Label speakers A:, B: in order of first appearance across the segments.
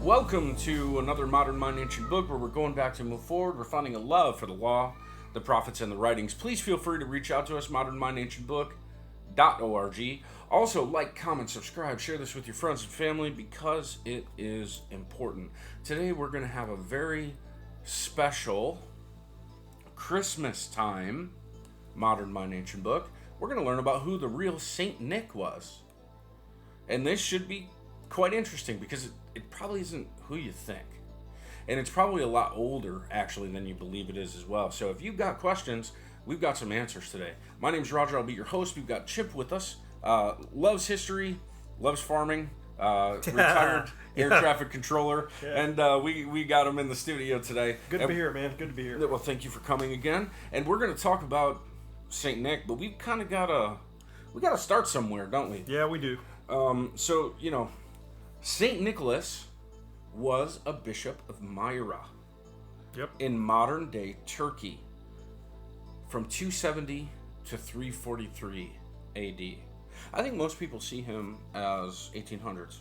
A: Welcome to another Modern Mind Ancient Book where we're going back to move forward. We're finding a love for the law, the prophets, and the writings. Please feel free to reach out to us, modernmindancientbook.org. Also, like, comment, subscribe, share this with your friends and family because it is important. Today we're going to have a very special Christmas time Modern Mind Ancient Book. We're going to learn about who the real Saint Nick was. And this should be quite interesting because it probably isn't who you think. And it's probably a lot older, actually, than you believe it is as well. So if you've got questions, we've got some answers today. My name's Roger. I'll be your host. We've got Chip with us. Loves history, loves farming, retired air traffic controller. Yeah. And we got him in the studio today.
B: Good to be here, man. Good to be here.
A: Well, thank you for coming again. And we're going to talk about Saint Nick, but we've kind of got to start somewhere, don't we?
B: Yeah, we do.
A: So, Saint Nicholas was a bishop of Myra.
B: Yep.
A: In modern day Turkey from 270 to 343 AD. I think most people see him as 1800s.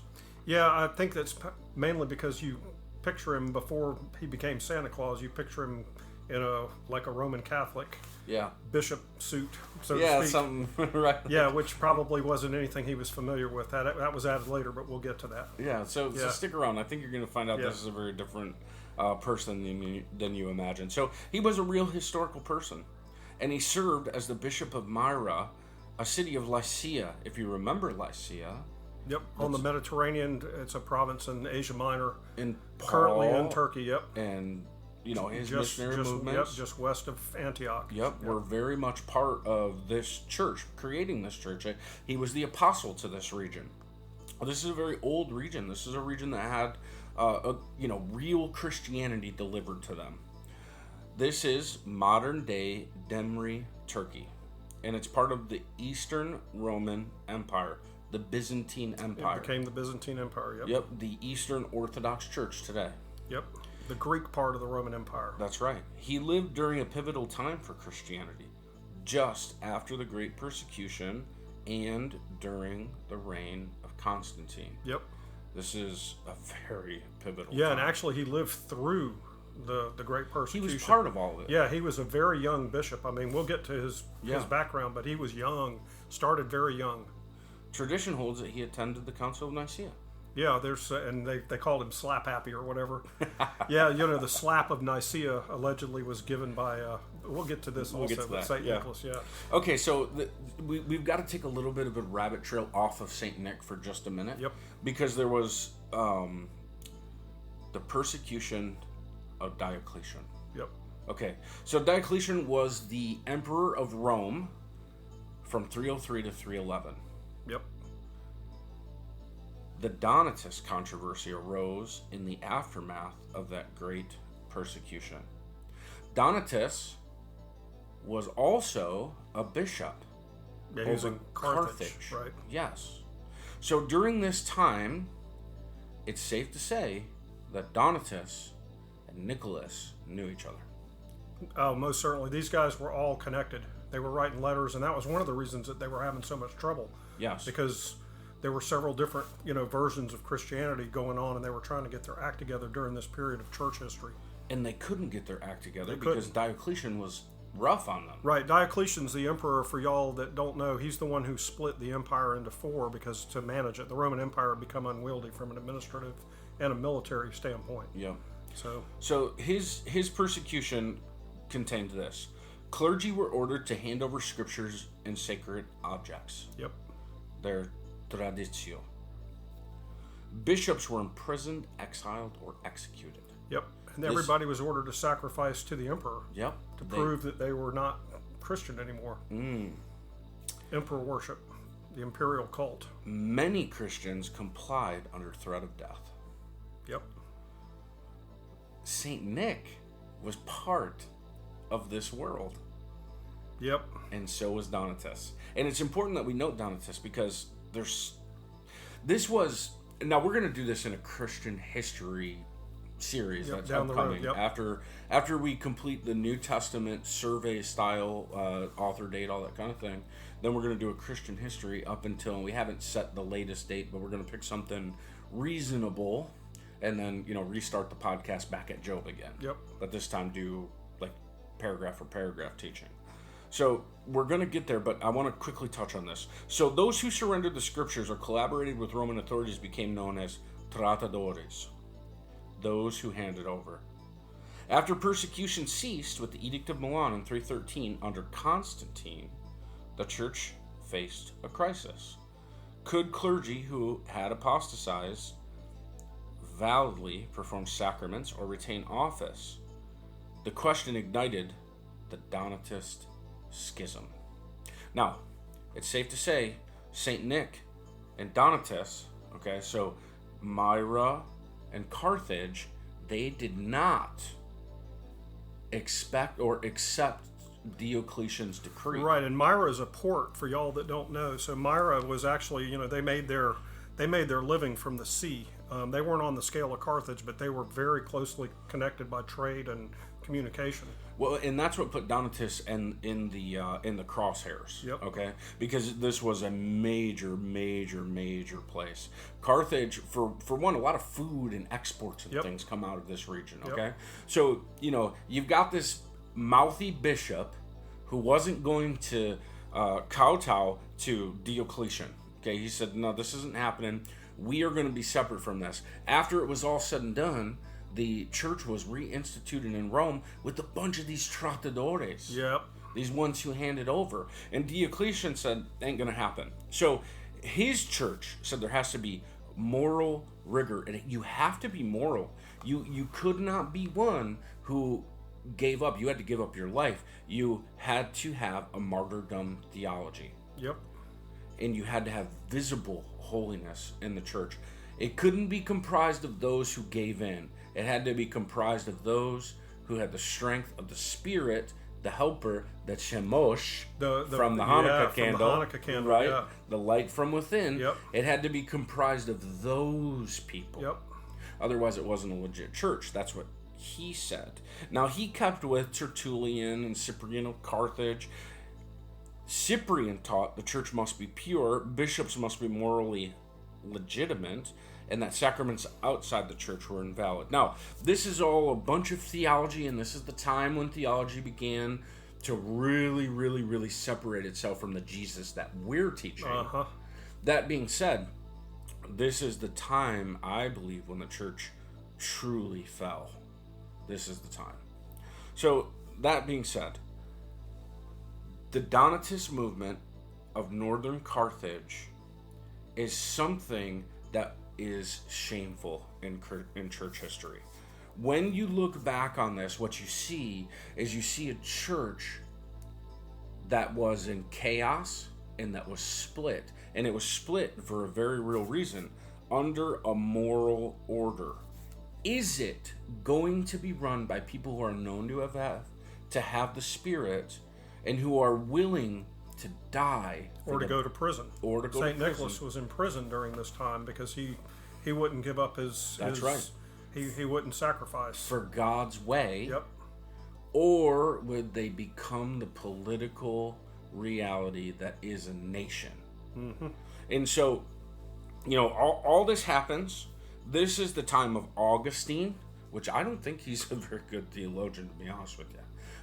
B: Yeah, I think that's mainly because you picture him before he became Santa Claus. You picture him in a Roman Catholic bishop suit, so to speak.
A: Yeah, something, right.
B: Yeah, which probably wasn't anything he was familiar with. That was added later, but we'll get to that.
A: Yeah, so stick around. I think you're going to find out this is a very different person than you imagine. So he was a real historical person, and he served as the bishop of Myra, a city of Lycia, if you remember Lycia.
B: Yep, on the Mediterranean. It's a province in Asia Minor.
A: Currently
B: in Turkey, yep.
A: And his missionary movements.
B: Just west of Antioch.
A: Yep, were very much part of this church, creating this church. He was the apostle to this region. This is a very old region. This is a region that had, real Christianity delivered to them. This is modern-day Demre, Turkey, and it's part of the Eastern Roman Empire, the Byzantine Empire.
B: It became the Byzantine Empire, yep.
A: Yep, the Eastern Orthodox Church today.
B: Yep. The Greek part of the Roman Empire.
A: That's right. He lived during a pivotal time for Christianity, just after the Great Persecution and during the reign of Constantine.
B: Yep.
A: This is a very pivotal
B: time.
A: And
B: actually he lived through the Great Persecution.
A: He was part of all of it.
B: Yeah, he was a very young bishop. I mean, we'll get to his background, but he was young, started very young.
A: Tradition holds that he attended the Council of Nicaea.
B: Yeah, and they called him Slap Happy or whatever. Yeah, the slap of Nicaea allegedly was given by, we'll get to this with Saint Nicholas,
A: Okay, so we've got to take a little bit of a rabbit trail off of Saint Nick for just a minute.
B: Yep.
A: Because there was the persecution of Diocletian.
B: Yep.
A: Okay, so Diocletian was the emperor of Rome from 303 to 311.
B: Yep.
A: The Donatist controversy arose in the aftermath of that great persecution. Donatus was also a bishop
B: over Carthage. Right.
A: Yes. So during this time, it's safe to say that Donatus and Nicholas knew each other.
B: Oh, most certainly. These guys were all connected. They were writing letters, and that was one of the reasons that they were having so much trouble.
A: Yes.
B: Because there were several different, versions of Christianity going on, and they were trying to get their act together during this period of church history.
A: And they couldn't get their act together because Diocletian was rough on them.
B: Right. Diocletian's the emperor, for y'all that don't know. He's the one who split the empire into four because to manage it. The Roman Empire had become unwieldy from an administrative and a military standpoint.
A: Yeah.
B: So
A: his persecution contained this. Clergy were ordered to hand over scriptures and sacred objects.
B: Yep.
A: Their traditio. Bishops were imprisoned, exiled, or executed.
B: Yep. And everybody was ordered to sacrifice to the emperor.
A: Yep.
B: To prove that they were not Christian anymore. Emperor worship. The imperial cult.
A: Many Christians complied under threat of death.
B: Yep.
A: Saint Nick was part of this world.
B: Yep.
A: And so was Donatus. And it's important that we note Donatus because now we're going to do this in a Christian history series that's upcoming. After we complete the New Testament survey style, author date, all that kind of thing, then we're going to do a Christian history up until, we haven't set the latest date, but we're going to pick something reasonable and then, restart the podcast back at Job again.
B: Yep.
A: But this time do like paragraph for paragraph teaching. So we're going to get there, but I want to quickly touch on this. So those who surrendered the scriptures or collaborated with Roman authorities became known as tratadores, those who handed over. After persecution ceased with the Edict of Milan in 313 under Constantine, the church faced a crisis. Could clergy who had apostatized validly perform sacraments or retain office? The question ignited the Donatist schism. Now, it's safe to say Saint Nick and Donatus, okay, so Myra and Carthage, they did not expect or accept Diocletian's decree.
B: Right, and Myra is a port for y'all that don't know. So Myra was actually, they made their living from the sea. They weren't on the scale of Carthage, but they were very closely connected by trade and communication.
A: Well, and that's what put Donatus in the crosshairs.
B: Yep.
A: Okay, because this was a major place. Carthage, for one, a lot of food and exports and things come out of this region. Okay, so you've got this mouthy bishop who wasn't going to kowtow to Diocletian. Okay, he said, no, this isn't happening. We are going to be separate from this. After it was all said and done, the church was reinstituted in Rome with a bunch of these tratadores.
B: Yep.
A: These ones who handed over. And Diocletian said, ain't going to happen. So his church said there has to be moral rigor. And you have to be moral. You could not be one who gave up. You had to give up your life. You had to have a martyrdom theology.
B: Yep.
A: And you had to have visible holiness in the church. It couldn't be comprised of those who gave in. It had to be comprised of those who had the strength of the Spirit, the helper, the chemosh from the Hanukkah candle,
B: from the Hanukkah candle,
A: right?
B: Yeah.
A: The light from within.
B: Yep.
A: It had to be comprised of those people.
B: Yep.
A: Otherwise, it wasn't a legit church. That's what he said. Now, he kept with Tertullian and Cyprian of Carthage. Cyprian taught the church must be pure, bishops must be morally legitimate, and that sacraments outside the church were invalid. Now, this is all a bunch of theology, and this is the time when theology began to really separate itself from the Jesus that we're teaching.
B: Uh-huh.
A: That being said, this is the time, I believe, when the church truly fell. This is the time. So, that being said, the Donatist movement of northern Carthage is something that is shameful in church history. When you look back on this, what you see is you see a church that was in chaos and that was split. And it was split for a very real reason, under a moral order. Is it going to be run by people who are known to have the Spirit and who are willing to die
B: or to go to prison?
A: Or to go
B: Saint
A: to prison.
B: Nicholas was in prison during this time because he wouldn't give up his...
A: That's right.
B: He wouldn't sacrifice.
A: For God's way.
B: Yep.
A: Or would they become the political reality that is a nation?
B: Mm-hmm.
A: And so, all this happens. This is the time of Augustine, which I don't think he's a very good theologian, to be honest with you.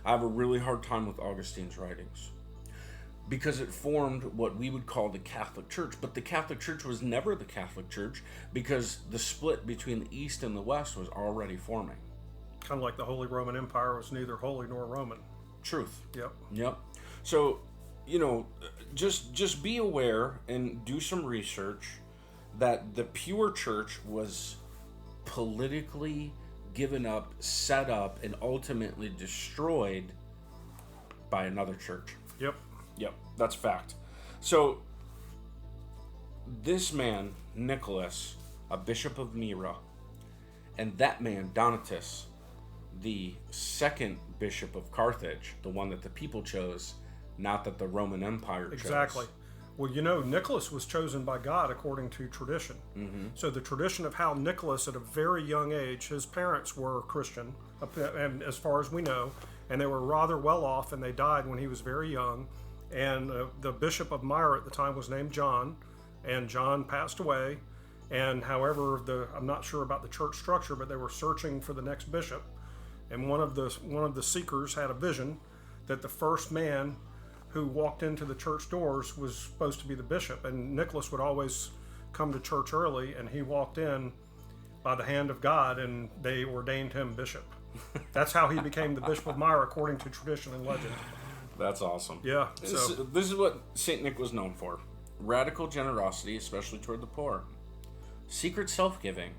A: I have a really hard time with Augustine's writings, because it formed what we would call the Catholic Church. But the Catholic Church was never the Catholic Church because the split between the East and the West was already forming.
B: Kind of like the Holy Roman Empire was neither holy nor Roman.
A: Truth.
B: Yep.
A: So, just be aware and do some research that the pure church was politically given up, set up, and ultimately destroyed by another church. Yep, that's fact. So, this man, Nicholas, a bishop of Myra, and that man, Donatus, the second bishop of Carthage, the one that the people chose, not that the Roman Empire chose.
B: Exactly. Well, Nicholas was chosen by God according to tradition.
A: Mm-hmm.
B: So the tradition of how Nicholas, at a very young age, his parents were Christian, and as far as we know, and they were rather well off, and they died when he was very young. And the bishop of Myra at the time was named John, and John passed away, And however, I'm not sure about the church structure, but they were searching for the next bishop. And one of the seekers had a vision that the first man who walked into the church doors was supposed to be the bishop. And Nicholas would always come to church early, and he walked in by the hand of God, and they ordained him bishop. That's how he became the Bishop of Myra, according to tradition and legend.
A: That's awesome.
B: Yeah.
A: This is what Saint Nick was known for: radical generosity, especially toward the poor, secret self-giving,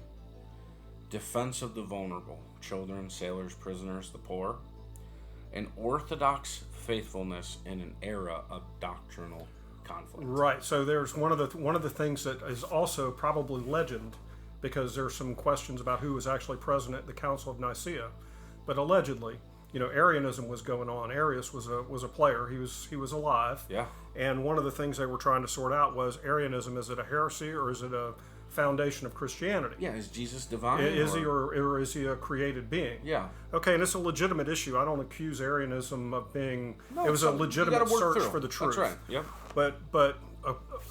A: defense of the vulnerable, children, sailors, prisoners, the poor, and orthodox faithfulness in an era of doctrinal conflict.
B: Right. So there's one of the things that is also probably legend, because there's some questions about who was actually present at the Council of Nicaea, but allegedly, Arianism was going on. Arius was a player. He was alive.
A: Yeah.
B: And one of the things they were trying to sort out was Arianism: is it a heresy or is it a foundation of Christianity?
A: Yeah. Is Jesus divine?
B: Is he or is he a created being?
A: Yeah.
B: Okay, and it's a legitimate issue. I don't accuse Arianism of being. It was a legitimate search for the truth.
A: That's right. Yep.
B: But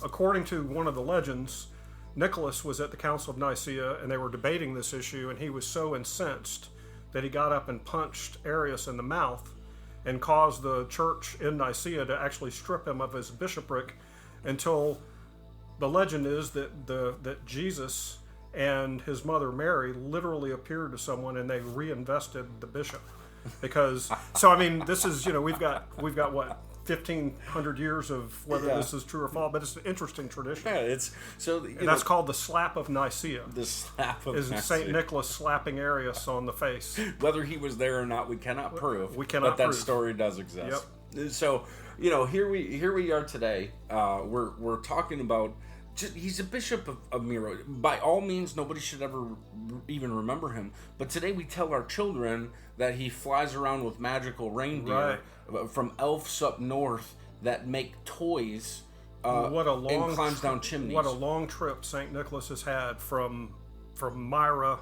B: according to one of the legends, Nicholas was at the Council of Nicaea, and they were debating this issue, and he was so incensed that he got up and punched Arius in the mouth and caused the church in Nicaea to actually strip him of his bishopric, until the legend is that Jesus and his mother Mary literally appeared to someone, and they reinvested the bishop. Because this is we've got what, 1,500 years of whether this is true or false, but it's an interesting tradition.
A: Yeah, it's
B: and that's called the slap of Nicaea.
A: The slap of Nicaea.
B: Saint Nicholas slapping Arius on the face.
A: Whether he was there or not, we cannot prove.
B: We cannot
A: but
B: prove.
A: That story does exist.
B: Yep.
A: So here we are today. We're talking about. He's a bishop of Myra. By all means, nobody should ever even remember him. But today we tell our children that he flies around with magical reindeer from elves up north that make toys and climbs down chimneys.
B: What a long trip St. Nicholas has had from Myra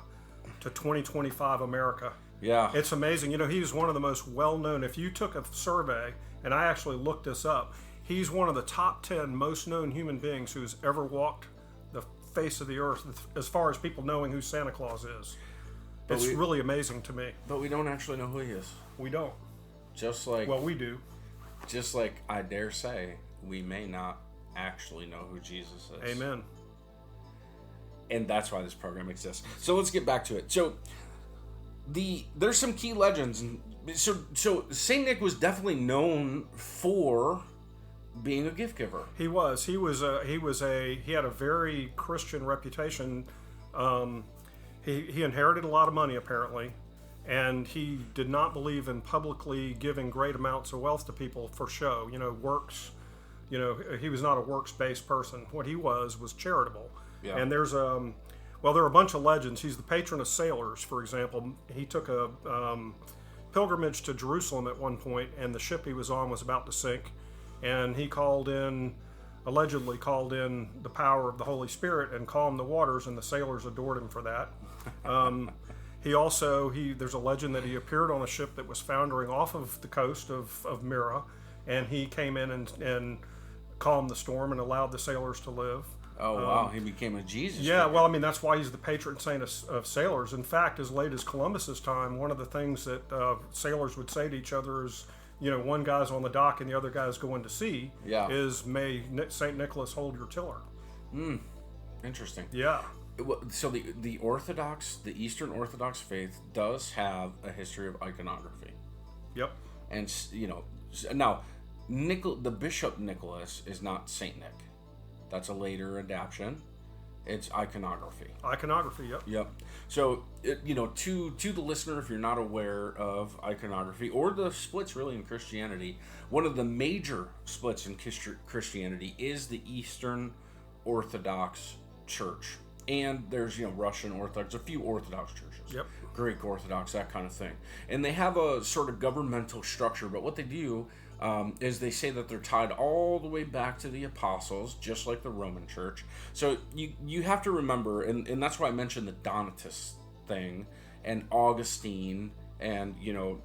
B: to 2025 America.
A: Yeah.
B: It's amazing. He's one of the most well-known. If you took a survey, and I actually looked this up, he's one of the top 10 most known human beings who's ever walked the face of the earth, as far as people knowing who Santa Claus is. It's really amazing to me.
A: But we don't actually know who he is.
B: We don't.
A: Well,
B: we do.
A: Just like I dare say, we may not actually know who Jesus is.
B: Amen.
A: And that's why this program exists. So let's get back to it. So there's some key legends. So Saint Nick was definitely known for being a gift giver. He
B: had a very Christian reputation. He inherited a lot of money, apparently, and he did not believe in publicly giving great amounts of wealth to people for show. Works. He was not a works-based person. What he was charitable. Yeah. And there are a bunch of legends. He's the patron of sailors, for example. He took a pilgrimage to Jerusalem at one point, and the ship he was on was about to sink. And he allegedly called in the power of the Holy Spirit and calmed the waters, and the sailors adored him for that. There's a legend that he appeared on a ship that was foundering off of the coast of Myra, and he came in and calmed the storm and allowed the sailors to live.
A: Oh, wow. He became a Jesus
B: Yeah,
A: figure.
B: well, that's why he's the patron saint of sailors. In fact, as late as Columbus's time, one of the things that sailors would say to each other is, one guy's on the dock and the other guy's going to sea, is, may St. Nicholas hold your tiller.
A: Interesting.
B: Yeah.
A: So the Eastern Orthodox faith does have a history of iconography.
B: Yep.
A: And, now, the Bishop Nicholas is not Saint Nick. That's a later adaptation. It's iconography.
B: Iconography, yep.
A: Yep. So, to the listener, if you're not aware of iconography or the splits really in Christianity, one of the major splits in Christianity is the Eastern Orthodox Church. And there's, Russian Orthodox, a few Orthodox churches.
B: Yep.
A: Greek Orthodox, that kind of thing. And they have a sort of governmental structure, but what they do is they say that they're tied all the way back to the apostles, just like the Roman Church. So you have to remember, and that's why I mentioned the Donatist thing, and Augustine, and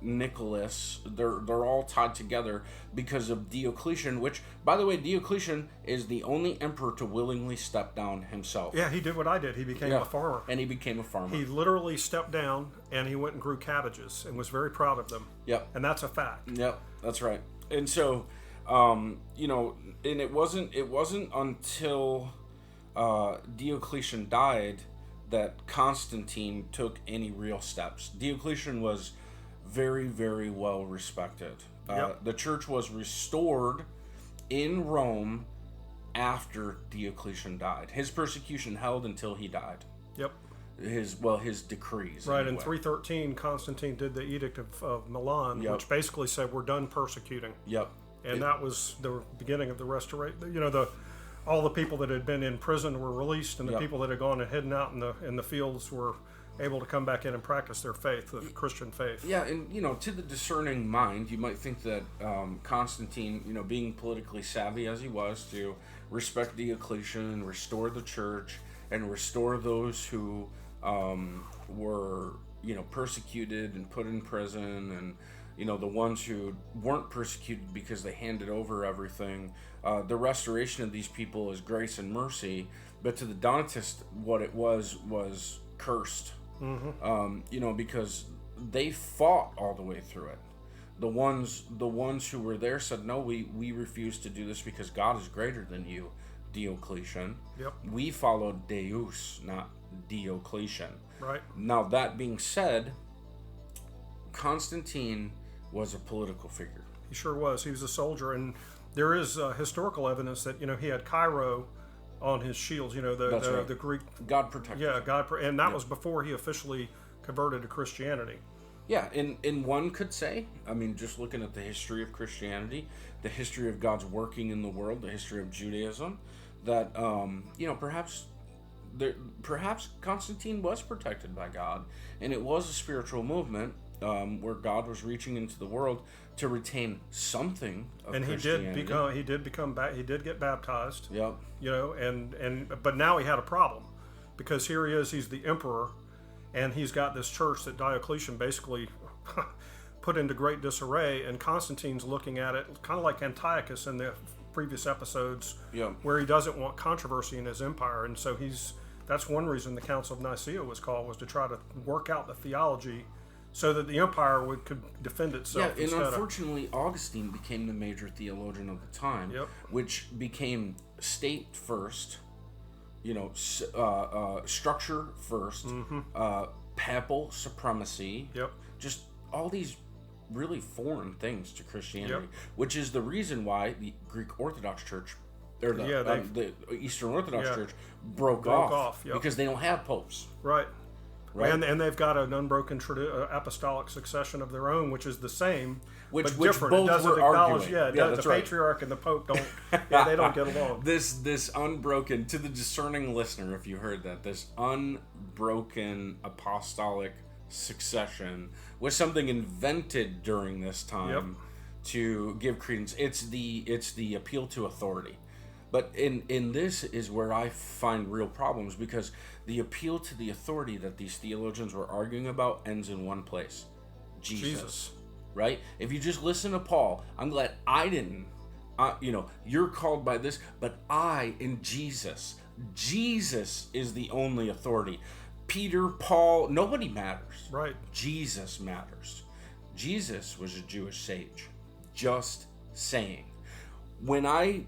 A: Nicholas, they're all tied together because of Diocletian, which, by the way, Diocletian is the only emperor to willingly step down himself.
B: Yeah, he did what I did. He became a farmer.
A: And he became a farmer.
B: He literally stepped down and he went and grew cabbages and was very proud of them.
A: Yep.
B: And that's a fact.
A: Yep, that's right. And so, and it wasn't until Diocletian died that Constantine took any real steps. Diocletian was very, very well respected. The church was restored in Rome after Diocletian died. His persecution held until he died.
B: Yep.
A: His decrees.
B: Right, in 313, Constantine did the Edict of Milan, which basically said we're done persecuting.
A: Yep.
B: And that was the beginning of the restoration. All the people that had been in prison were released, and the people that had gone and hidden out in the fields were able to come back in and practice their faith, the Christian faith.
A: Yeah, and to the discerning mind, you might think that Constantine, being politically savvy as he was, to respect Diocletian and restore the church and restore those who were persecuted and put in prison, and the ones who weren't persecuted because they handed over everything. The restoration of these people is grace and mercy, but to the Donatist, what it was cursed. Mm-hmm. Because they fought all the way through it. The ones who were there said, no, we refuse to do this because God is greater than you, Diocletian.
B: Yep.
A: We followed Deus, not Diocletian.
B: Right.
A: Now, that being said, Constantine was a political figure.
B: He sure was. He was a soldier, and there is historical evidence that he had Cairo on his shields. The Greek
A: God protected.
B: Yeah, and that was before he officially converted to Christianity.
A: Yeah, and one could say, just looking at the history of Christianity, the history of God's working in the world, the history of Judaism, that perhaps Constantine was protected by God, and it was a spiritual movement where God was reaching into the world to retain something of Christianity.
B: He did get baptized.
A: Yep.
B: But now he had a problem, because here he is, he's the emperor, and he's got this church that Diocletian basically put into great disarray, and Constantine's looking at it kind of like Antiochus in the previous episodes, where he doesn't want controversy in his empire, and so that's one reason the Council of Nicaea was called, was to try to work out the theology so that the empire could defend itself.
A: Yeah, and unfortunately, Augustine became the major theologian of the time, which became state first, structure first, papal supremacy, just all these really foreign things to Christianity, which is the reason why the Greek Orthodox Church, or the Eastern Orthodox Church broke off because they don't have popes.
B: Right. And they've got an unbroken apostolic succession of their own, which is the same, but different.
A: Both
B: it doesn't
A: were
B: acknowledge,
A: arguing.
B: the patriarch and the pope don't, they don't get along.
A: This unbroken, to the discerning listener, if you heard that, this unbroken apostolic succession was something invented during this time to give credence. It's the appeal to authority. But in this is where I find real problems, because the appeal to the authority that these theologians were arguing about ends in one place: Jesus. Right? If you just listen to Paul, I'm glad I didn't. You're called by this, but I in Jesus. Jesus is the only authority. Peter, Paul, nobody matters.
B: Right.
A: Jesus matters. Jesus was a Jewish sage. Just saying. When I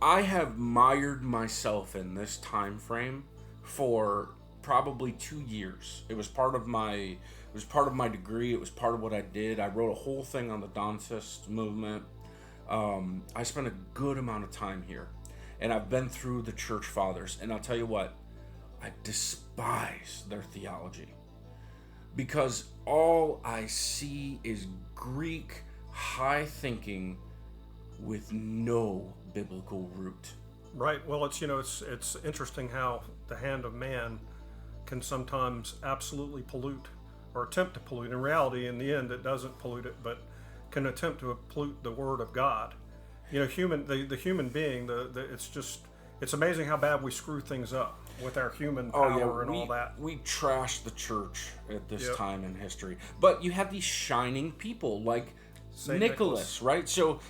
A: have mired myself in this time frame for probably 2 years. It was part of my degree. It was part of what I did. I wrote a whole thing on the Donatist movement. I spent a good amount of time here, and I've been through the church fathers. And I'll tell you what, I despise their theology, because all I see is Greek high thinking with no biblical root.
B: Right. Well, it's interesting how the hand of man can sometimes absolutely pollute, or attempt to pollute. In reality, in the end, it doesn't pollute it, but can attempt to pollute the Word of God. The human being, it's it's amazing how bad we screw things up with our human power and all that.
A: We trash the church at this
B: Yep.
A: time in history. But you have these shining people like
B: Saint
A: Nicholas, right? So,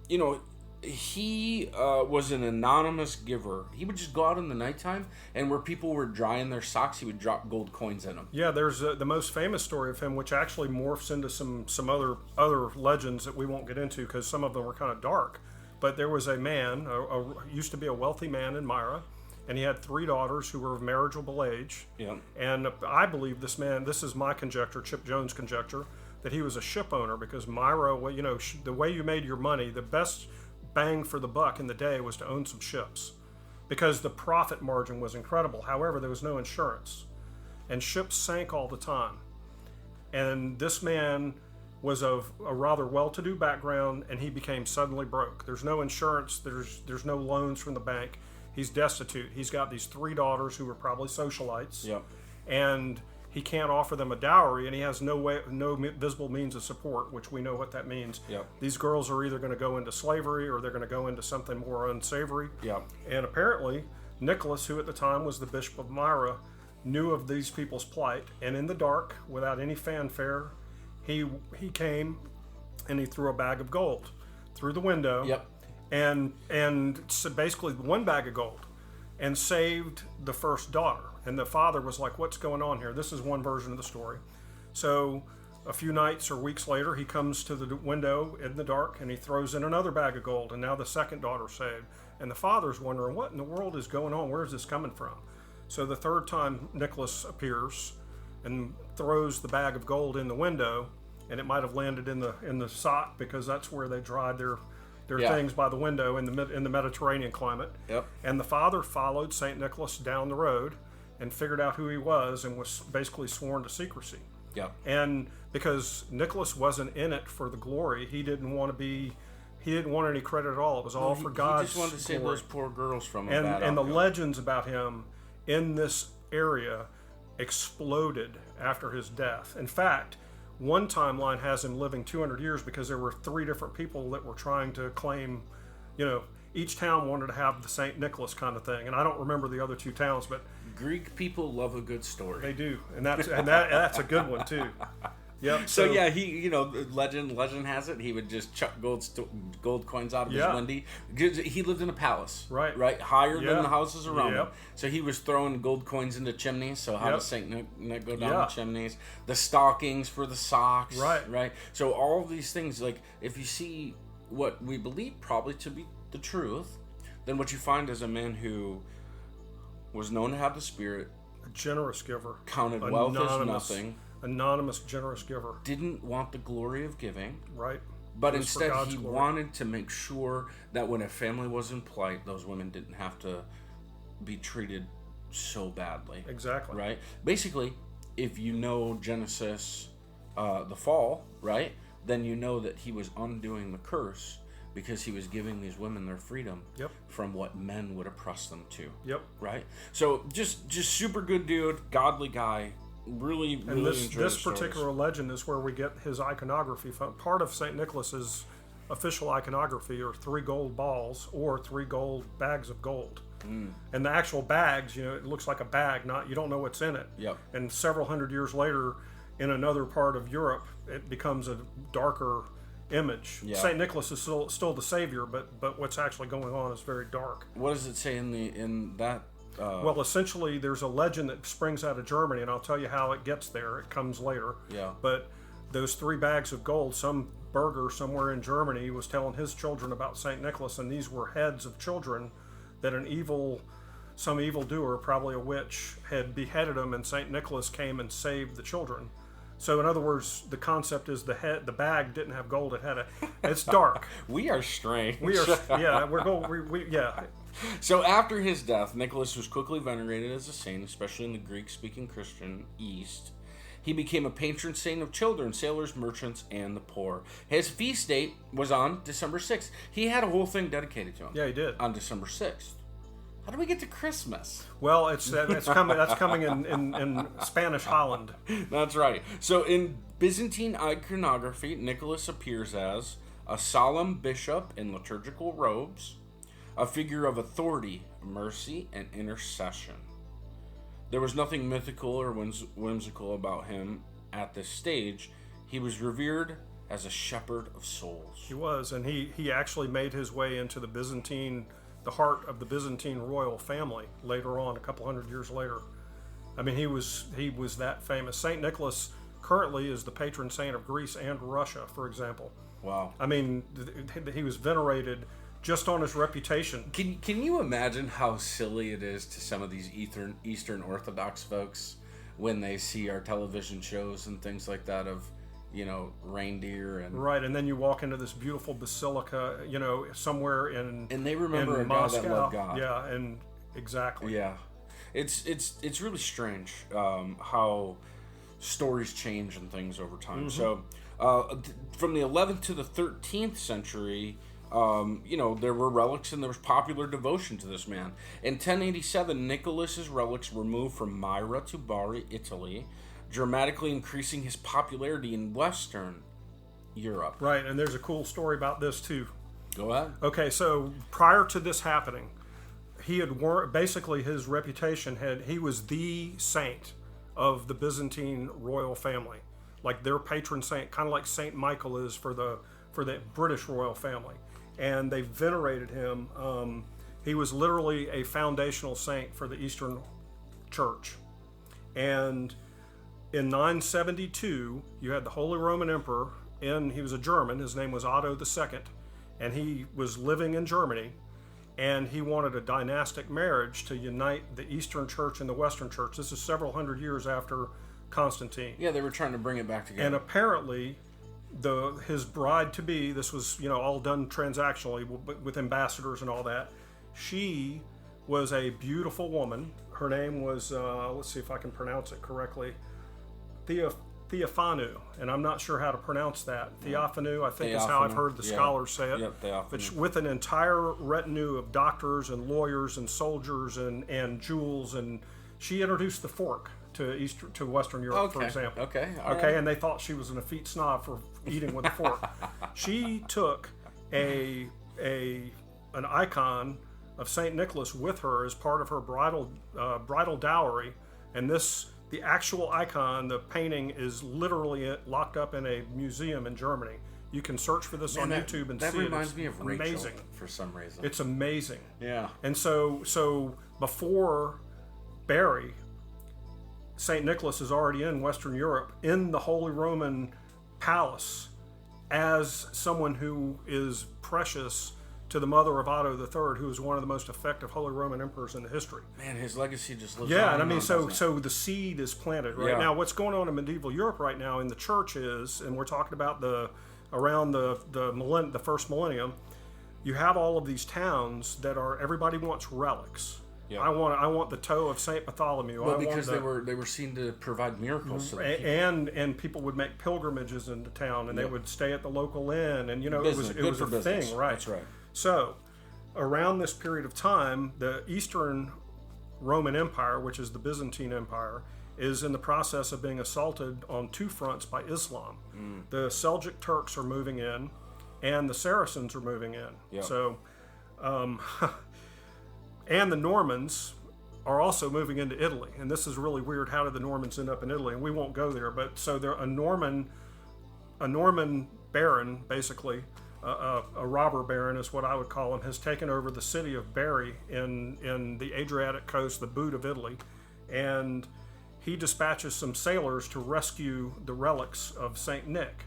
A: you know, he was an anonymous giver. He would just go out in the nighttime, and where people were drying their socks, he would drop gold coins in them.
B: Yeah, there's the most famous story of him, which actually morphs into some other legends that we won't get into because some of them were kind of dark. But there was a man, used to be a wealthy man in Myra, and he had 3 daughters who were of marriageable age.
A: Yeah.
B: And I believe this man, this is my conjecture, Chip Jones' conjecture, that he was a ship owner because Myra, well, you know, the way you made your money, the best bang for the buck in the day was to own some ships because the profit margin was incredible. However, there was no insurance, and ships sank all the time. And this man was of a rather well-to-do background, and he became suddenly broke. There's no insurance. There's no loans from the bank. He's destitute. He's got these 3 daughters who were probably socialites,
A: Yep.
B: and he can't offer them a dowry, and he has no visible means of support, which we know what that means.
A: Yep.
B: These girls are either going to go into slavery or they're going to go into something more unsavory.
A: Yep.
B: And apparently, Nicholas, who at the time was the Bishop of Myra, knew of these people's plight, and in the dark, without any fanfare, he came and he threw a bag of gold through the window.
A: Yep.
B: And so basically 1 bag of gold, and saved the first daughter. And the father was like, what's going on here? This is one version of the story. So a few nights or weeks later, he comes to the window in the dark and he throws in another bag of gold, and now the second daughter's saved. And the father's wondering, what in the world is going on? Where is this coming from? So the third time Nicholas appears and throws the bag of gold in the window, and it might have landed in the sock because that's where they dried their things by the window in the Mediterranean climate.
A: Yep.
B: And the father followed Saint Nicholas down the road and figured out who he was and was basically sworn to secrecy.
A: Yep.
B: And because Nicholas wasn't in it for the glory, he didn't want any credit at all. It was all for God's
A: He just wanted to save
B: glory.
A: those poor girls from a
B: And
A: bad
B: the
A: outcome.
B: legends about him in this area exploded after his death. In fact, one timeline has him living 200 years because there were 3 different people that were trying to claim, you know, each town wanted to have the Saint Nicholas kind of thing. And I don't remember the other 2 towns, but
A: Greek people love a good story.
B: they do. And that's a good one too. Yep.
A: So yeah, he, you know, legend has it, he would just chuck gold coins out of his window. He lived in a palace, right, higher than the houses around him. So he was throwing gold coins into chimneys. So how does Saint Nick go down the chimneys? The stockings for the socks, right. So all of these things, like if you see what we believe probably to be the truth, then what you find is a man who was known to have the Spirit,
B: a generous giver,
A: counted wealth as nothing.
B: Anonymous, generous giver.
A: Didn't want the glory of giving.
B: Right.
A: But instead he wanted to make sure that when a family was in plight, those women didn't have to be treated so badly.
B: Exactly.
A: Right? Basically, if you know Genesis, the fall, right, then you know that he was undoing the curse because he was giving these women their freedom from what men would oppress them to.
B: Yep.
A: Right? So just super good dude, godly guy. Really
B: and this
A: stories.
B: particular legend is where we get his iconography. Part of St. Nicholas's official iconography are 3 gold balls or 3 gold bags of gold. And the actual bags, you know, it looks like a bag, you don't know what's in it.
A: Yep.
B: And several hundred years later, in another part of Europe, it becomes a darker image.
A: Yeah.
B: St. Nicholas is still the savior, but what's actually going on is very dark.
A: What does it say in that?
B: Well, essentially, there's a legend that springs out of Germany, and I'll tell you how it gets there. It comes later.
A: Yeah.
B: But those 3 bags of gold, some burgher somewhere in Germany was telling his children about St. Nicholas, and these were heads of children that some evildoer, probably a witch, had beheaded them, and St. Nicholas came and saved the children. So in other words, the concept is the bag didn't have gold. It's dark.
A: We are strange. So after his death, Nicholas was quickly venerated as a saint, especially in the Greek-speaking Christian East. He became a patron saint of children, sailors, merchants, and the poor. His feast date was on December 6th. He had a whole thing dedicated to him.
B: Yeah, he did.
A: On December 6th. How do we get to Christmas?
B: Well, it's coming. That's coming in Spanish Holland.
A: That's right. So in Byzantine iconography, Nicholas appears as a solemn bishop in liturgical robes, a figure of authority, mercy, and intercession. There was nothing mythical or whimsical about him at this stage. He was revered as a shepherd of souls.
B: He was, and he actually made his way into the heart of the Byzantine royal family later on, a couple hundred years later. I mean, he was that famous. Saint Nicholas currently is the patron saint of Greece and Russia, for example.
A: Wow.
B: I mean, he was venerated just on his reputation.
A: Can you imagine how silly it is to some of these Eastern Orthodox folks when they see our television shows and things like that of, reindeer and...
B: Right, and then you walk into this beautiful basilica, somewhere in
A: And they remember
B: in
A: a God
B: Moscow.
A: that loved God.
B: Yeah, and exactly.
A: Yeah. It's really strange how stories change and things over time.
B: Mm-hmm.
A: So, from the 11th to the 13th century... there were relics and there was popular devotion to this man. In 1087, Nicholas's relics were moved from Myra to Bari, Italy, dramatically increasing his popularity in Western Europe.
B: Right, and there's a cool story about this too.
A: Go ahead.
B: Okay, so prior to this happening, he had basically his reputation he was the saint of the Byzantine royal family, like their patron saint, kind of like Saint Michael is for the British royal family. And they venerated him. He was literally a foundational saint for the Eastern Church. And in 972, you had the Holy Roman Emperor, he was a German, his name was Otto II, and he was living in Germany, and he wanted a dynastic marriage to unite the Eastern Church and the Western Church. This is several hundred years after Constantine.
A: Yeah, they were trying to bring it back together.
B: And apparently... his bride to be, this was all done transactionally with ambassadors and all that. She was a beautiful woman. Her name was let's see if I can pronounce it correctly, Theophanu, and I'm not sure how to pronounce that. Theophanu, I think, is how I've heard the scholars say it.
A: Yep, Theophanu.
B: But with an entire retinue of doctors and lawyers and soldiers and jewels, and she introduced the fork to Western Europe, for example.
A: Okay.
B: Okay, and they thought she was an effete snob for eating with a fork. She took an icon of Saint Nicholas with her as part of her bridal dowry, and the actual icon, the painting, is literally locked up in a museum in Germany. You can search for this on YouTube and see it.
A: That reminds me of Rachel,
B: amazing.
A: For some reason.
B: It's amazing.
A: Yeah.
B: And so before Bari, Saint Nicholas is already in Western Europe, in the Holy Roman Palace, as someone who is precious to the mother of Otto III, who is one of the most effective Holy Roman emperors in the history.
A: Man, his legacy just lives on.
B: Yeah, and I mean, so the seed is planted right
A: Yeah.
B: now. What's going on in medieval Europe right now in the church is, and we're talking about around the first millennium, you have all of these towns that everybody wants relics.
A: Yeah.
B: I want the toe of Saint Bartholomew.
A: Well, because they were seen to provide miracles.
B: And people would make pilgrimages into town, and they would stay at the local inn, and it was a thing, right?
A: That's right.
B: So, around this period of time, the Eastern Roman Empire, which is the Byzantine Empire, is in the process of being assaulted on two fronts by Islam. The Seljuk Turks are moving in, and the Saracens are moving in.
A: Yep.
B: So, and the Normans are also moving into Italy. And this is really weird. How did the Normans end up in Italy? And we won't go there. But so they're a Norman baron, basically, a robber baron is what I would call him, has taken over the city of Bari in the Adriatic coast, the boot of Italy. And he dispatches some sailors to rescue the relics of Saint Nick.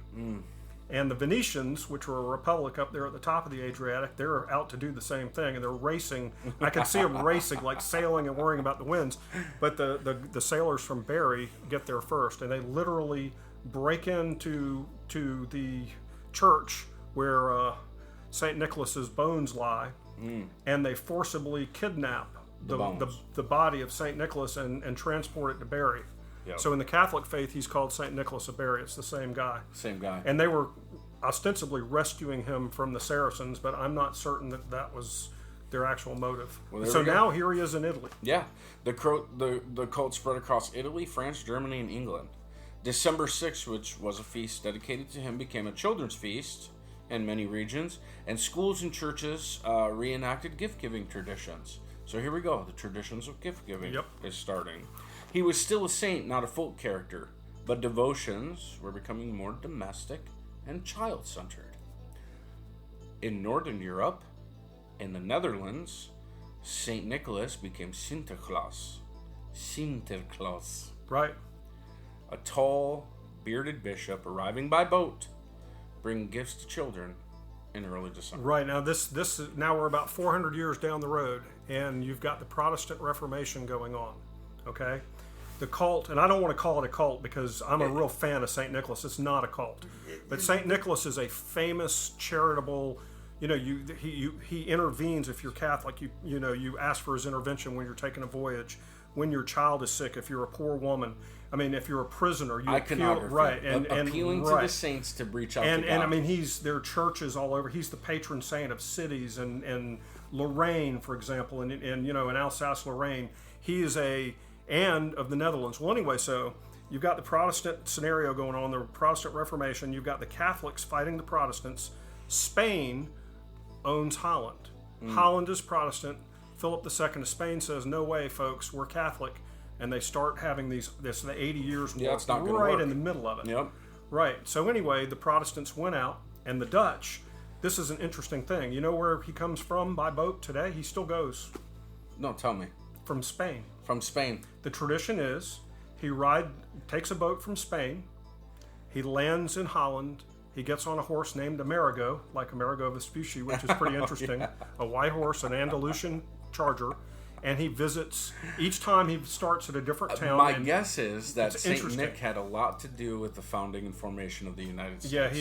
B: And the Venetians, which were a republic up there at the top of the Adriatic, they're out to do the same thing, and they're racing. I can see them racing, like sailing and worrying about the winds. But the sailors from Bari get there first, and they literally break into the church where St. Nicholas's bones lie, and they forcibly kidnap the body of St. Nicholas and transport it to Bari.
A: Yep.
B: So in the Catholic faith, he's called Saint Nicholas of Bari. It's the same guy.
A: Same guy.
B: And they were ostensibly rescuing him from the Saracens, but I'm not certain that was their actual motive.
A: Well,
B: so now here he is in Italy.
A: Yeah. The cult spread across Italy, France, Germany, and England. December 6th, which was a feast dedicated to him, became a children's feast in many regions, and schools and churches reenacted gift-giving traditions. So here we go. The traditions of gift-giving is starting. He was still a saint, not a folk character, but devotions were becoming more domestic and child-centered. In Northern Europe, in the Netherlands, Saint Nicholas became Sinterklaas. Sinterklaas.
B: Right.
A: A tall, bearded bishop arriving by boat, bringing gifts to children in early December.
B: Right. Now now we're about 400 years down the road, and you've got the Protestant Reformation going on. Okay? The cult, and I don't want to call it a cult because I'm a real fan of Saint Nicholas. It's not a cult. But Saint Nicholas is a famous charitable, he intervenes if you're Catholic. You ask for his intervention when you're taking a voyage, when your child is sick, if you're a poor woman. I mean, if you're a prisoner, you appeal, right, and
A: appealing to the saints to reach out to God.
B: And I mean, there are churches all over. He's the patron saint of cities and Lorraine, for example, and in Alsace-Lorraine, he is and of the Netherlands. Well, anyway, so you've got the Protestant scenario going on, the Protestant Reformation. You've got the Catholics fighting the Protestants. Spain owns Holland. Holland is Protestant. Philip II of Spain says, "No way, folks, we're Catholic." And they start having the 80 Years' War right in the middle of it.
A: Yep.
B: Right. So anyway, the Protestants went out, and the Dutch. This is an interesting thing. You know where he comes from by boat today? He still goes.
A: No, tell me.
B: From Spain.
A: From Spain.
B: The tradition is he takes a boat from Spain. He lands in Holland. He gets on a horse named Amerigo, like Amerigo Vespucci, which is pretty interesting. A white horse, an Andalusian charger. And he visits, each time he starts at a different town.
A: My guess is that Saint Nick had a lot to do with the founding and formation of the United States.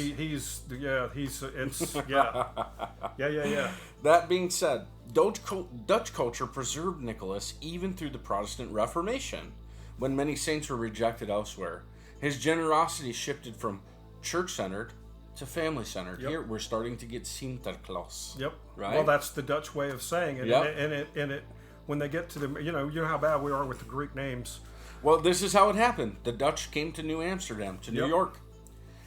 B: Yeah.
A: That being said, Dutch culture preserved Nicholas even through the Protestant Reformation, when many saints were rejected elsewhere. His generosity shifted from church-centered to family-centered.
B: Yep.
A: Here, we're starting to get Sinterklaas.
B: Yep.
A: Right?
B: Well, that's the Dutch way of saying it.
A: Yep.
B: And it when they get to the, you know how bad we are with the Greek names.
A: Well, this is how it happened. The Dutch came to New Amsterdam, to New York.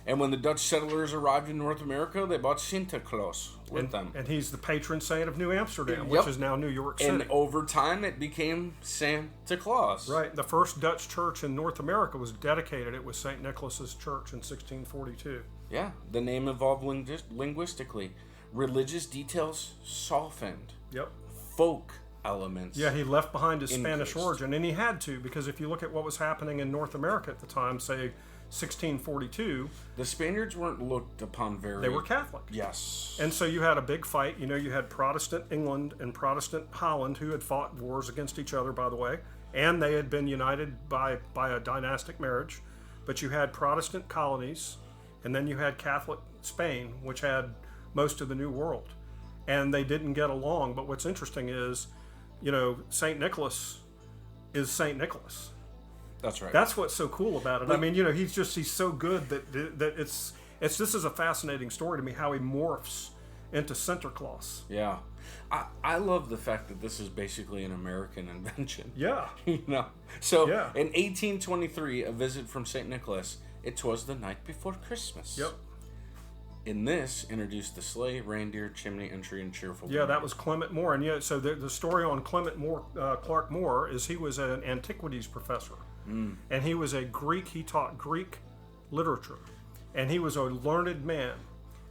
A: And when the Dutch settlers arrived in North America, they brought Sinterklaas with them.
B: And he's the patron saint of New Amsterdam, which is now New York City.
A: And over time, it became Santa Claus.
B: Right. The first Dutch church in North America was dedicated. It was St. Nicholas's Church in 1642.
A: Yeah. The name evolved linguistically. Religious details softened.
B: Yep.
A: Folk elements.
B: Yeah, he left behind his Spanish origin, and he had to, because if you look at what was happening in North America at the time, say 1642,
A: the Spaniards weren't looked upon very...
B: They were Catholic.
A: Yes.
B: And so you had a big fight. You had Protestant England and Protestant Holland, who had fought wars against each other, by the way, and they had been united by a dynastic marriage. But you had Protestant colonies, and then you had Catholic Spain, which had most of the New World. And they didn't get along. But what's interesting is, St. Nicholas is St. Nicholas.
A: That's right.
B: That's what's so cool about it. I mean, he's so good that this is a fascinating story to me, how he morphs into Sinterklaas.
A: Yeah. I love the fact that this is basically an American invention.
B: Yeah.
A: So in 1823, a visit from St. Nicholas, it was the night before Christmas.
B: Yep.
A: In this, introduced the sleigh, reindeer, chimney entry, and cheerful.
B: Yeah, that was Clement Moore. And so the story on Clement Moore, Clark Moore, is he was an antiquities professor. And he was a Greek, he taught Greek literature. And he was a learned man.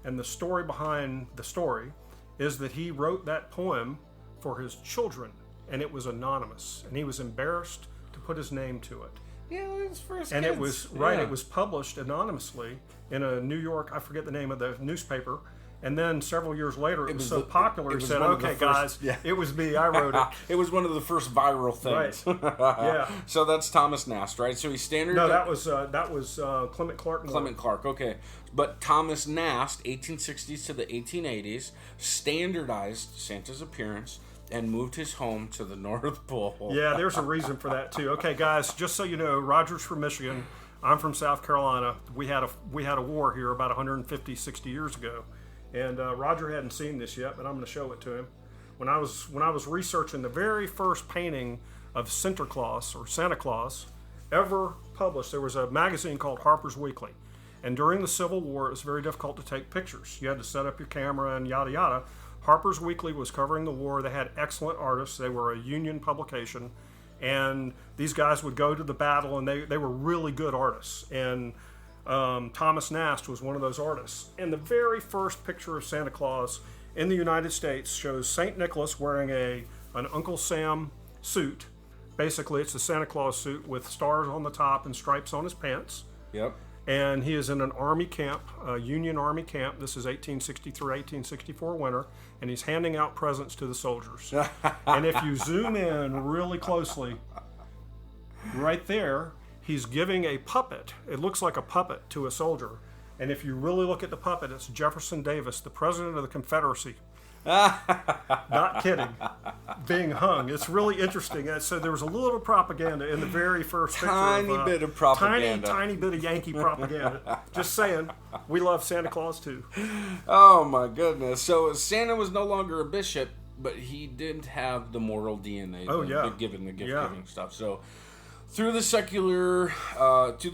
B: And the story behind the story is that he wrote that poem for his children, and it was anonymous. And he was embarrassed to put his name to it.
A: Yeah, it was for his
B: and
A: kids.
B: It was it was published anonymously in a New York, I forget the name of the newspaper. And then several years later, it was so popular, he said, "Okay, guys, it was me. I wrote it."
A: It was one of the first viral things.
B: Right. Yeah.
A: So that's Thomas Nast, right? So he standard.
B: No, that was Clement Clark Moore.
A: Clement Clark, okay. But Thomas Nast, 1860s to the 1880s, standardized Santa's appearance and moved his home to the North Pole.
B: Yeah, there's a reason for that too. Okay, guys, just so you know, Roger's from Michigan. I'm from South Carolina. We had a war here about 150, 60 years ago. And Roger hadn't seen this yet, but I'm going to show it to him. When I was researching the very first painting of Sinterklaas or Santa Claus ever published, there was a magazine called Harper's Weekly, And during the Civil War, it was very difficult to take pictures. You had to set up your camera and yada yada. Harper's Weekly was covering the war. They had excellent artists. They were a Union publication. And these guys would go to the battle, and they were really good artists. And Thomas Nast was one of those artists. And the very first picture of Santa Claus in the United States shows Saint Nicholas wearing an Uncle Sam suit. Basically, it's a Santa Claus suit with stars on the top and stripes on his pants.
A: Yep.
B: And he is in an army camp, a Union Army camp. This is 1863, 1864 winter, and he's handing out presents to the soldiers. And if you zoom in really closely, right there, he's giving a puppet. It looks like a puppet to a soldier. And if you really look at the puppet, it's Jefferson Davis, the president of the Confederacy. Not kidding. Being hung. It's really interesting. So there was a little propaganda in the very first picture.
A: Tiny bit of propaganda.
B: Tiny bit of Yankee propaganda. Just saying, we love Santa Claus too.
A: Oh my goodness. So Santa was no longer a bishop, but he did have the moral DNA. The gift-giving stuff. So through the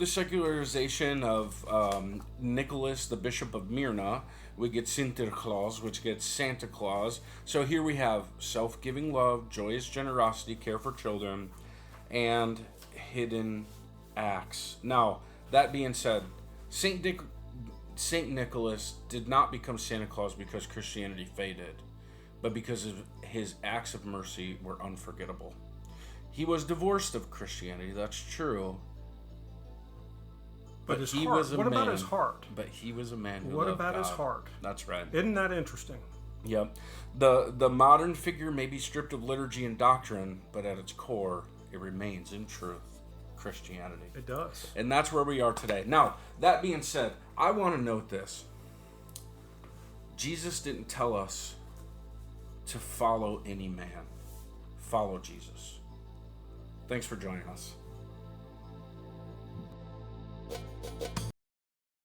A: secularization of Nicholas, the Bishop of Myra, we get Sinterklaas, which gets Santa Claus. So here we have self-giving love, joyous generosity, care for children, and hidden acts. Now, that being said, Saint Nicholas did not become Santa Claus because Christianity faded, but because of his acts of mercy were unforgettable. He was divorced of Christianity, that's true.
B: But his heart. What about his heart?
A: But he was a man who
B: What
A: loved
B: about
A: God.
B: his heart?
A: That's right.
B: Isn't that interesting?
A: Yep. The modern figure may be stripped of liturgy and doctrine, but at its core, it remains in truth Christianity.
B: It does.
A: And that's where we are today. Now, that being said, I want to note this. Jesus didn't tell us to follow any man. Follow Jesus. Thanks for joining us.